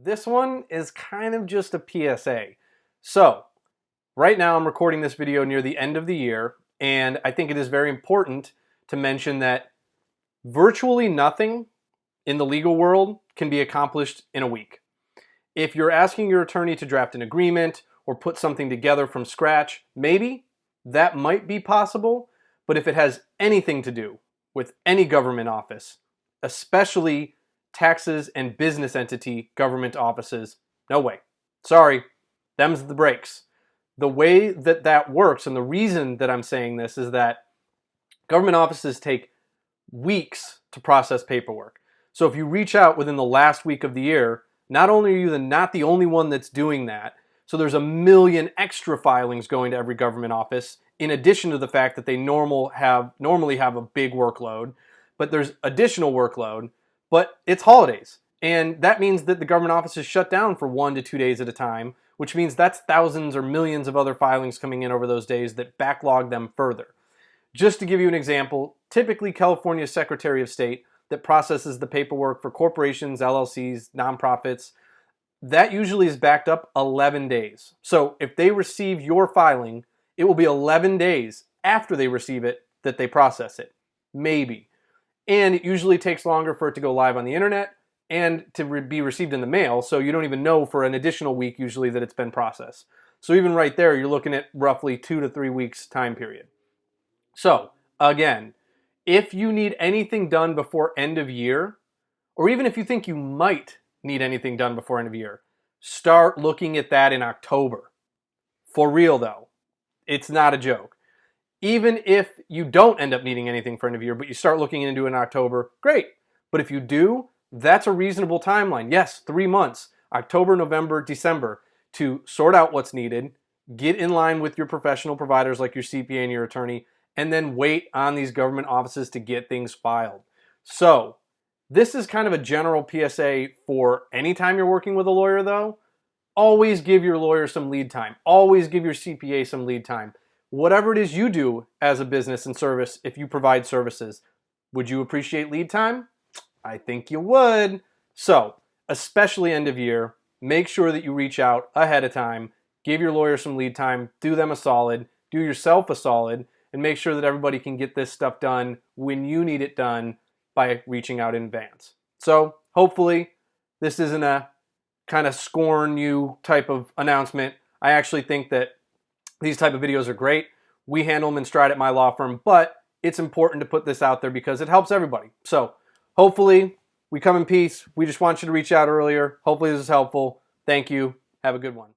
This one is kind of just a PSA. So, right now I'm recording this video near the end of the year, and I think it is very important to mention that virtually nothing in the legal world can be accomplished in a week. If you're asking your attorney to draft an agreement or put something together from scratch, maybe that might be possible, but if it has anything to do with any government office, especially taxes and business entity government offices, no way. Sorry, them's the breaks. The way that that works, and the reason that I'm saying this, is that government offices take weeks to process paperwork. So if you reach out within the last week of the year, not only are you not the only one that's doing that, so there's a million extra filings going to every government office, in addition to the fact that they normally have a big workload, but there's additional workload, but it's holidays. And that means that the government offices shut down for 1 to 2 days at a time, which means that's thousands or millions of other filings coming in over those days that backlog them further. Just to give you an example, typically California's Secretary of State that processes the paperwork for corporations, LLCs, nonprofits, that usually is backed up 11 days. So if they receive your filing, it will be 11 days after they receive it that they process it. Maybe. And it usually takes longer for it to go live on the internet and to be received in the mail, so you don't even know for an additional week usually that it's been processed. So even right there, you're looking at roughly 2 to 3 weeks time period. So again, if you need anything done before end of year, or even if you think you might need anything done before end of year, start looking at that in October. For real though, it's not a joke. Even if you don't end up needing anything for end of year, but you start looking into it in October, great. But if you do, that's a reasonable timeline. Yes, 3 months, October, November, December, to sort out what's needed, get in line with your professional providers like your CPA and your attorney, and then wait on these government offices to get things filed. So this is kind of a general PSA for anytime you're working with a lawyer though. Always give your lawyer some lead time. Always give your CPA some lead time. Whatever it is you do as a business and service, if you provide services, would you appreciate lead time? I think you would. So, especially end of year, make sure that you reach out ahead of time, give your lawyer some lead time, do them a solid, do yourself a solid, and make sure that everybody can get this stuff done when you need it done by reaching out in advance. So hopefully this isn't a kind of scorn you type of announcement. I actually think that these type of videos are great. We handle them in stride at my law firm, but it's important to put this out there because it helps everybody. So hopefully we come in peace. We just want you to reach out earlier. Hopefully this is helpful. Thank you. Have a good one.